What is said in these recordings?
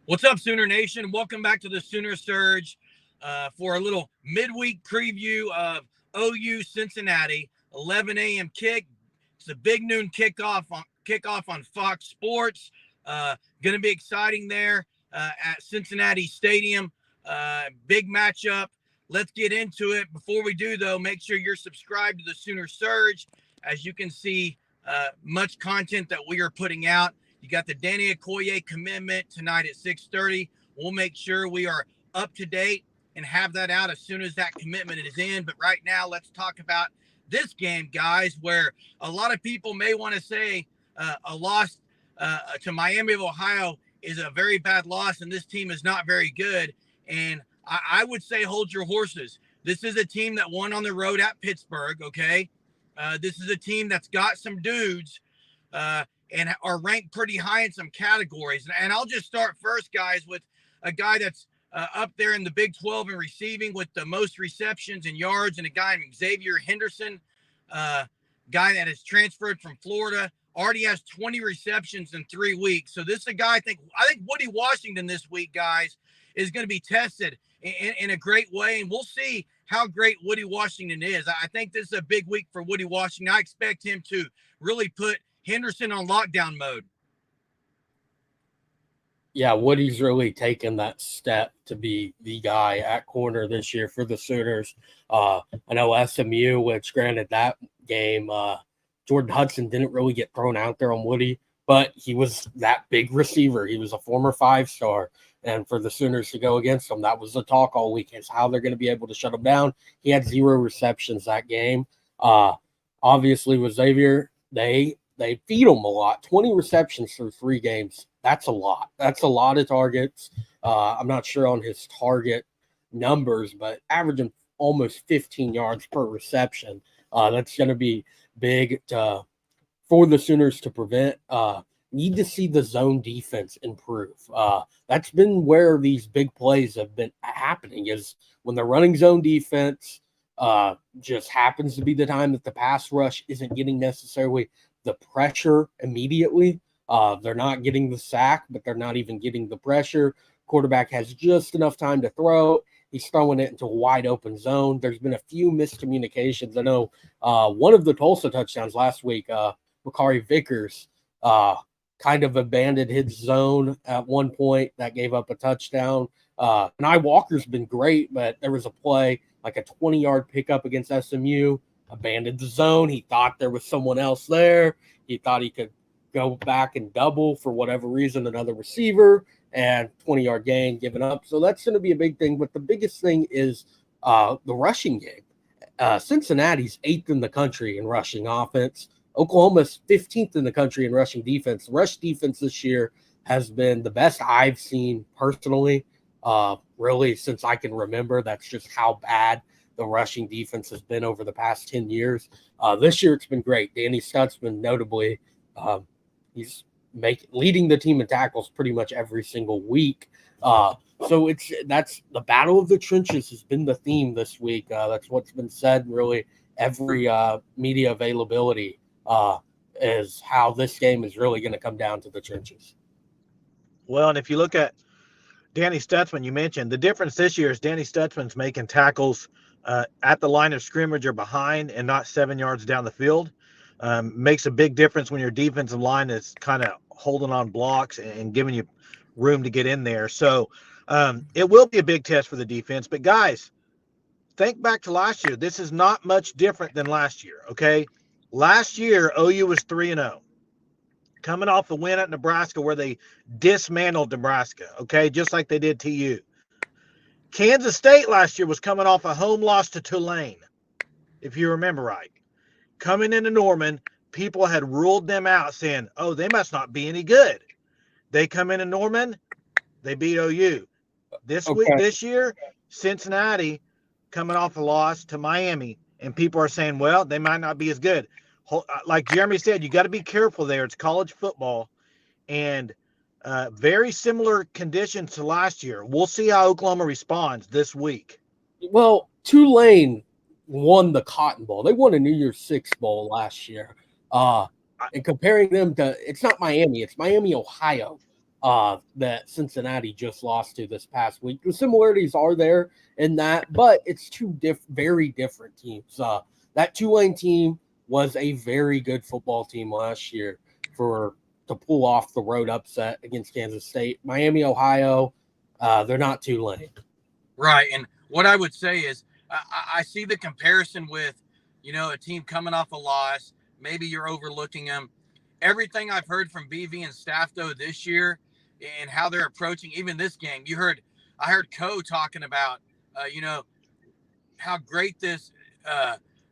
What's up, Sooner Nation? Welcome back to the Sooner Surge for a little midweek preview of OU Cincinnati, 11 a.m. kick. It's a big noon kickoff on Fox Sports. Going to be exciting there at Cincinnati Stadium. Big matchup. Let's get into it. Before we do, though, make sure you're subscribed to the Sooner Surge. As you can see, much content that we are putting out. You got the Danny Okoye commitment tonight at 6:30. We'll make sure we are up to date and have that out as soon as that commitment is in. But right now, let's talk about this game, guys, where a lot of people may want to say a loss to Miami of Ohio is a very bad loss, and this team is not very good. And I would say hold your horses. This is a team that won on the road at Pittsburgh, okay? This is a team that's got some dudes and are ranked pretty high in some categories. And I'll just start first, guys, with a guy that's up there in the Big 12 in receiving with the most receptions and yards, and a guy named Xavier Henderson, guy that has transferred from Florida, already has 20 receptions in 3 weeks. So this is a guy I think Woody Washington this week, guys, is going to be tested in a great way, and we'll see how great Woody Washington is. I think this is a big week for Woody Washington. I expect him to really put Henderson on lockdown mode. Yeah, Woody's really taken that step to be the guy at corner this year for the Sooners. I know SMU, which granted that game, Jordan Hudson didn't really get thrown out there on Woody, but he was that big receiver. He was a former 5-star. And for the Sooners to go against him, that was the talk all week, is how they're going to be able to shut him down. He had 0 receptions that game. Obviously, with Xavier, they feed him a lot. 20 receptions through 3 games. That's a lot. That's a lot of targets. I'm not sure on his target numbers, but averaging almost 15 yards per reception. That's going to be big for the Sooners to prevent. Need to see the zone defense improve. That's been where these big plays have been happening, is when the running zone defense just happens to be the time that the pass rush isn't getting necessarily the pressure immediately. They're not getting the sack, but they're not even getting the pressure. Quarterback has just enough time to throw. He's throwing it into a wide open zone. There's been a few miscommunications. I know one of the Tulsa touchdowns last week, Makari Vickers kind of abandoned his zone at one point. That gave up a touchdown. Nye Walker's been great, but there was a play, like a 20-yard pickup against SMU, abandoned the zone. He thought there was someone else there. He thought he could go back and double for whatever reason, another receiver, and 20-yard gain given up. So that's going to be a big thing. But the biggest thing is the rushing game. Cincinnati's 8th in the country in rushing offense. Oklahoma's 15th in the country in rushing defense. Rush defense this year has been the best I've seen personally, really since I can remember. That's just how bad the rushing defense has been over the past 10 years. This year it's been great. Danny Stutzman, notably, he's leading the team in tackles pretty much every single week. So that's the battle of the trenches has been the theme this week. That's what's been said really every media availability. Is how this game is really going to come down to the trenches. Well, and if you look at Danny Stutzman, you mentioned the difference this year is Danny Stutzman's making tackles at the line of scrimmage or behind and not 7 yards down the field. Makes a big difference when your defensive line is kind of holding on blocks and giving you room to get in there. So it will be a big test for the defense. But, guys, think back to last year. This is not much different than last year, okay? Last year, OU was 3-0, coming off the win at Nebraska where they dismantled Nebraska, okay, just like they did TU. Kansas State last year was coming off a home loss to Tulane, if you remember right. Coming into Norman, people had ruled them out saying, oh, they must not be any good. They come into Norman, they beat OU. This year, Cincinnati coming off a loss to Miami, and people are saying, well, they might not be as good. Like Jeremy said, you got to be careful there. It's college football, and very similar conditions to last year. We'll see how Oklahoma responds this week. Well, Tulane won the Cotton Bowl. They won a New Year's Six Bowl last year. And comparing them to, it's not Miami, it's Miami, Ohio. that Cincinnati just lost to this past week. The similarities are there in that, but it's two very different teams. That Tulane team was a very good football team last year to pull off the road upset against Kansas State. Miami, Ohio, they're not Tulane. Right. And what I would say is I see the comparison with, a team coming off a loss. Maybe you're overlooking them. Everything I've heard from BV and staff, though, this year and how they're approaching even this game, I heard Co talking about, how great this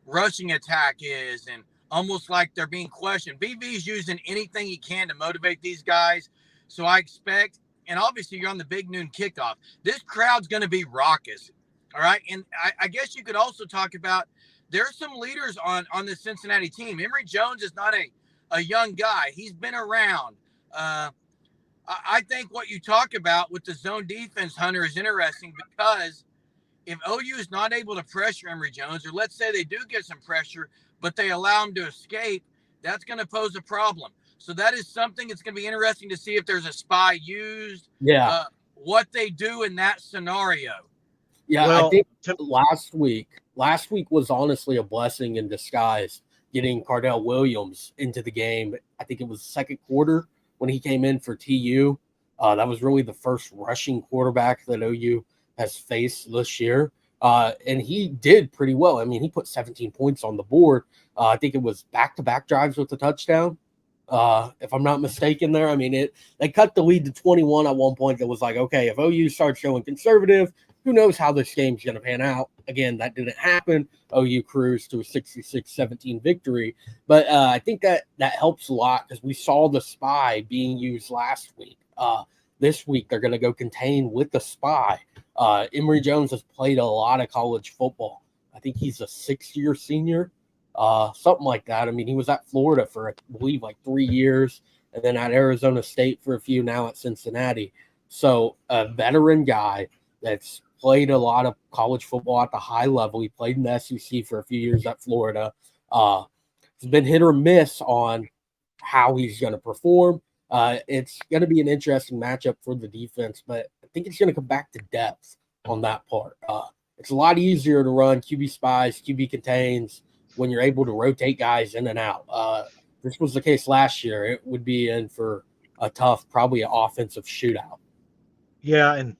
rushing attack is and almost like they're being questioned. BV's using anything he can to motivate these guys. So I expect, and obviously you're on the big noon kickoff, this crowd's going to be raucous. All right. And I guess you could also talk about there's some leaders on the Cincinnati team. Emory Jones is not a young guy. He's been around. I think what you talk about with the zone defense, Hunter, is interesting because if OU is not able to pressure Emory Jones, or let's say they do get some pressure, but they allow him to escape, that's going to pose a problem. So that is something that's going to be interesting to see if there's a spy used. Yeah. What they do in that scenario. Yeah, well, I think last week was honestly a blessing in disguise, getting Cardell Williams into the game. I think it was the second quarter when he came in for TU. That was really the first rushing quarterback that OU has faced this year. And he did pretty well. I mean, he put 17 points on the board. I think it was back-to-back drives with a touchdown, if I'm not mistaken there. I mean, they cut the lead to 21 at one point. That was like, okay, if OU starts going conservative, who knows how this game's going to pan out. Again, that didn't happen. OU cruised to a 66-17 victory. But I think that helps a lot because we saw the spy being used last week. This week, they're going to go contain with the spy. Emory Jones has played a lot of college football. I think he's a sixth-year senior, something like that. I mean, he was at Florida for, I believe, like 3 years, and then at Arizona State for a few, now at Cincinnati. So a veteran guy that's played a lot of college football at the high level. He played in the SEC for a few years at Florida. It's been hit or miss on how he's going to perform. It's going to be an interesting matchup for the defense, but I think it's going to come back to depth on that part. It's a lot easier to run QB spies, QB contains when you're able to rotate guys in and out. This was the case last year. It would be in for a tough, probably an offensive shootout. Yeah, and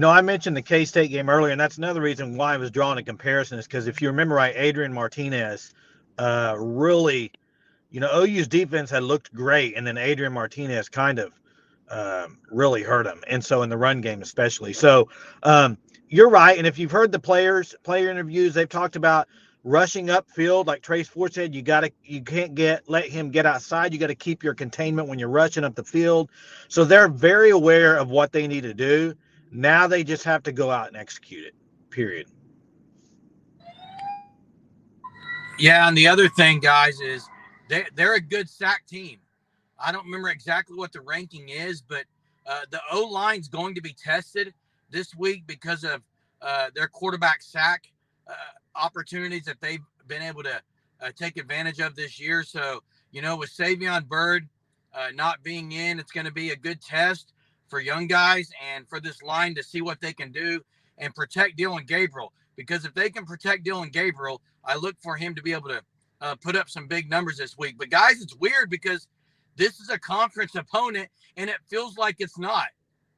I mentioned the K-State game earlier, and that's another reason why I was drawing a comparison is because if you remember right, Adrian Martinez really, OU's defense had looked great, and then Adrian Martinez kind of really hurt him, and so in the run game especially. So you're right, and if you've heard the player interviews, they've talked about rushing upfield, like Trace Ford said. You can't let him get outside. You got to keep your containment when you're rushing up the field. So they're very aware of what they need to do. Now they just have to go out and execute it, period. Yeah, and the other thing, guys, is they're a good sack team. I don't remember exactly what the ranking is, but the O-line's going to be tested this week because of their quarterback sack opportunities that they've been able to take advantage of this year. So, with Savion Byrd not being in, it's going to be a good test for young guys and for this line to see what they can do and protect Dylan Gabriel. Because if they can protect Dylan Gabriel, I look for him to be able to put up some big numbers this week. But, guys, it's weird because this is a conference opponent, and it feels like it's not,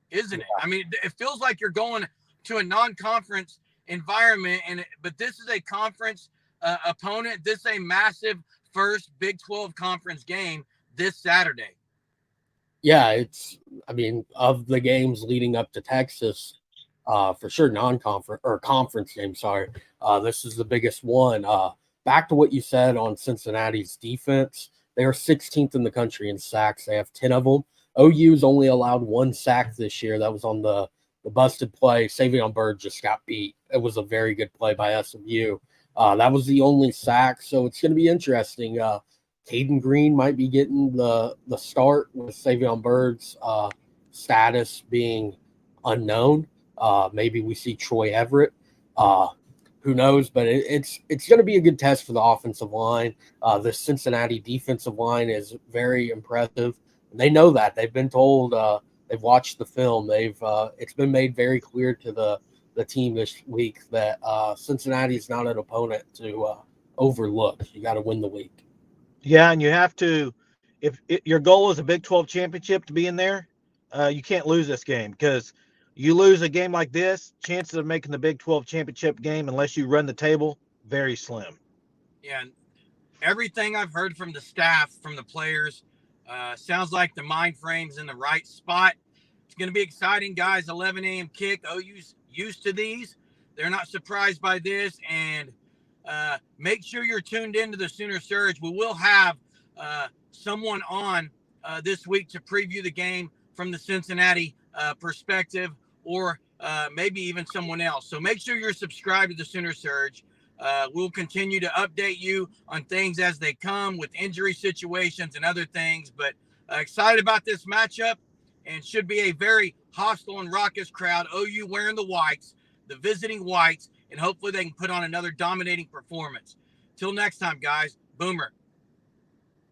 isn't it? I mean, it feels like you're going to a non-conference environment, but this is a conference opponent. This is a massive first Big 12 conference game this Saturday. Yeah, of the games leading up to Texas, for sure, non-conference or conference game, sorry. This is the biggest one. Back to what you said on Cincinnati's defense, they are 16th in the country in sacks. They have 10 of them. OU's only allowed 1 sack this year. That was on the busted play. Savion Byrd just got beat. It was a very good play by SMU. That was the only sack, so it's going to be interesting. Caden Green might be getting the start with Savion Byrd's status being unknown. Maybe we see Troy Everett. Who knows? But it's going to be a good test for the offensive line. The Cincinnati defensive line is very impressive. They know that. They've been told they've watched the film. It's been made very clear to the team this week that Cincinnati is not an opponent to overlook. You got to win the week. Yeah, and you have to, your goal is a Big 12 championship to be in there, you can't lose this game, because you lose a game like this, chances of making the Big 12 championship game, unless you run the table, very slim. Yeah, everything I've heard from the staff, from the players, sounds like the mind frame's in the right spot. It's going to be exciting, guys. 11 a.m. kick. OU's used to these. They're not surprised by this. And make sure you're tuned into the Sooner Surge. We will have someone on this week to preview the game from the Cincinnati perspective, or maybe even someone else. So make sure you're subscribed to the Sooner Surge. We'll continue to update you on things as they come, with injury situations and other things. But excited about this matchup, and should be a very hostile and raucous crowd. OU wearing the whites, the visiting whites, and hopefully they can put on another dominating performance. Till next time, guys. Boomer.